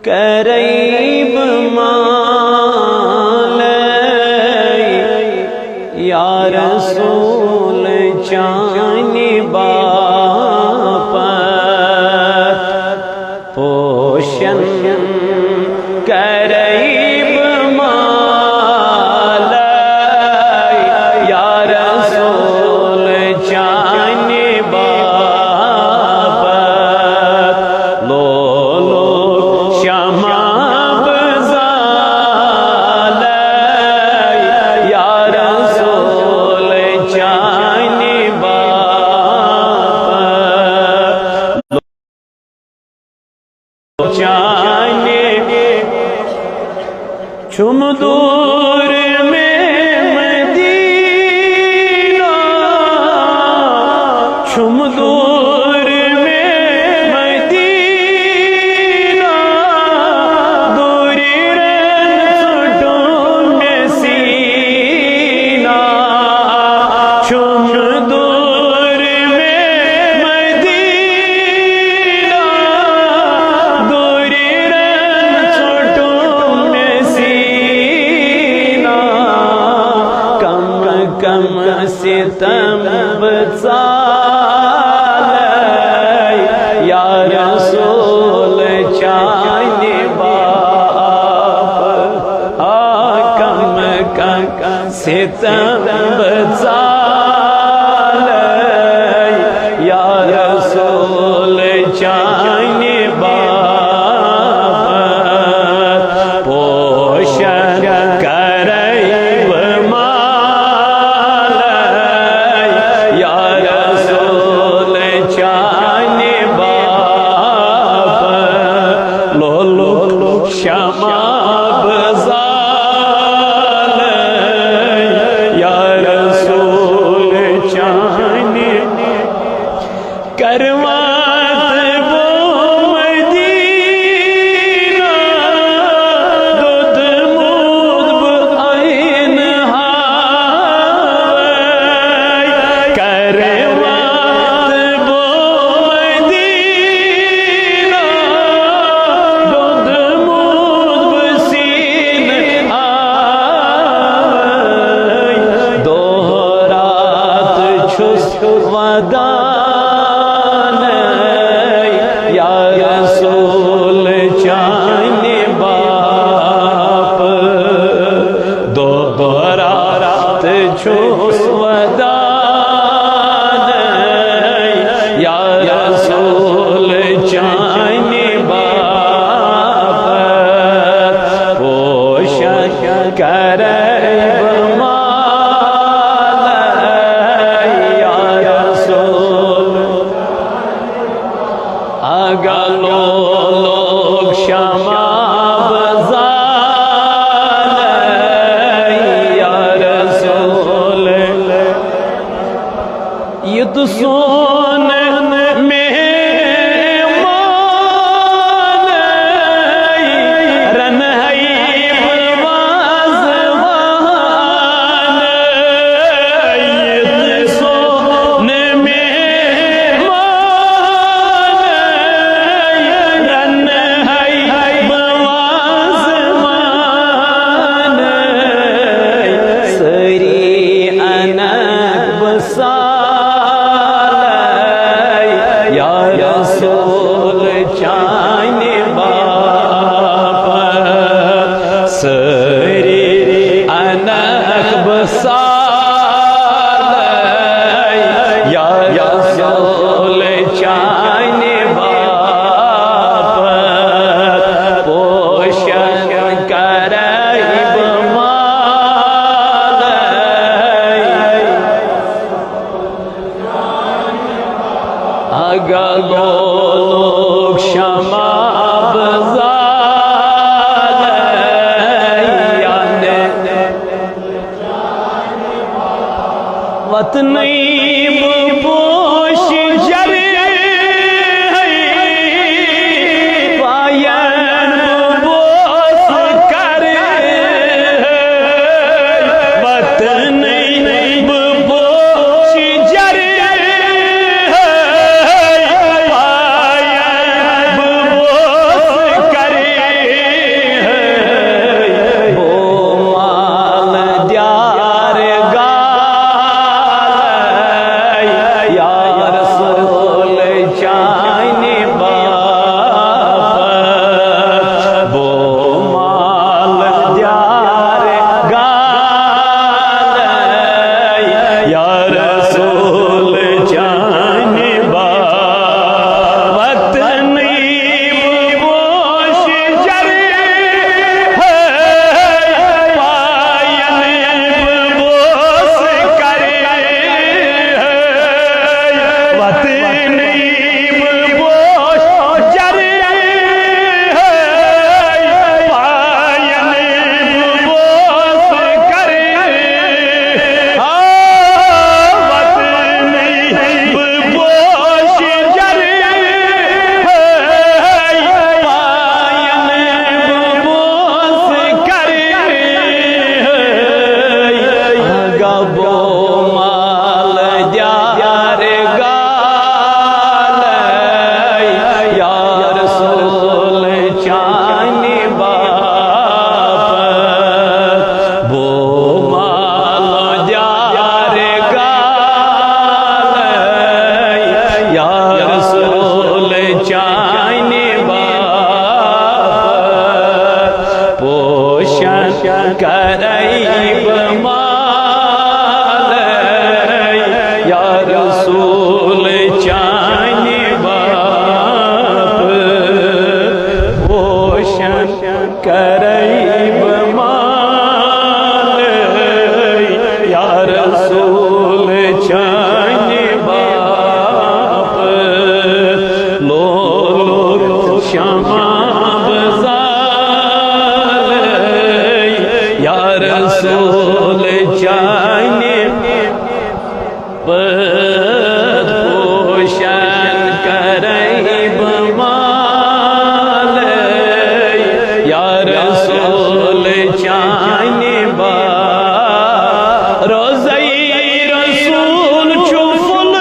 करैब माले या रसूल चानी बापत पोषण करैब माले या रसूल चानी बापत लो क्षमा बज़ाले या रसूल चानी बापत चाने चुम दूर में मदीना चुम दूर में मदीना दूरी रन सुटों में सीना चुम दूर में मदीना दूरी रन सुटों में सीना कम कम सितम बसाले या रसूल चाने बाप कम कम सितम बसाले या रसूल चाने बाप पोषण करैब माले या रसूल चाने बाप लो क्षमा बज़ाले या रसूल चाने करवात वो मदीना दुध मूद आइन हावै करवात वो मदीना दुध मूद सीन आवै दोहरात छुस वदा या रसूल चाने बाप दोहरात छुस वदान या रसूल चाने बाप पोषण करैब माले या रसूल अगलो लोग क्षमा बज़ाले या रसूल ये तो सोन मेहमान रन वाज़वान ये तो सोन रसूल चाने बाप सरी अनक बसाले या रसूल चाने बाप पोषण करैब माले अगलो लोग क्षमा बज़ाले वतनी पोश जरे पायन बोस करे वतनी पोश जरे पायन बोस करैब माल या रसूल चानि बाप पोषण करैब माल या रसूल चानि बाप लो क्षमा बज़ाल या रसूल चानि पोषण करैब माल या रसूल चानि बाप रोज़ई रसूल चुफुल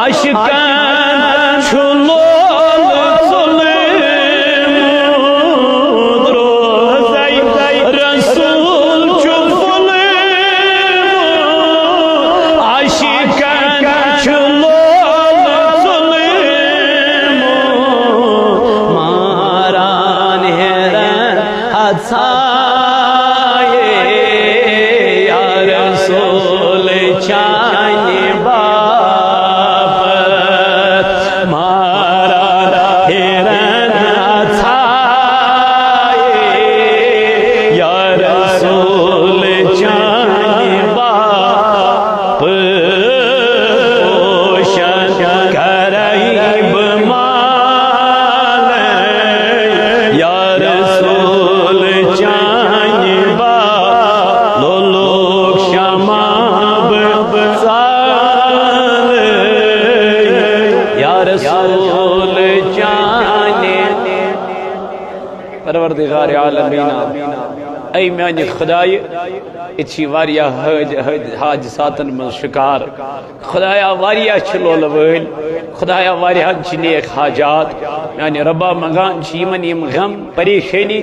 आशिकान छुलोल सुलेमूद रोज़ई रसूल चुफुल आशिकान छुलोल सुलेमूद मारान हेरन हसाए या रसूल चानि बाप मारा हेरन हसाए या रसूल चानि बाप पोषण करैब माल या रसूल चानि बाप लो क्षमा बज़ाल या रसूल चानि परवरदिगार आलमीन ऐ मेरे खुदाय इच्छी वारिया हादसातन मन शिकार खुदाया वारिया लोल वल खुदाया वारिया नेक हाजात यानी रब्बा मंगान यमन यम गम परेशानी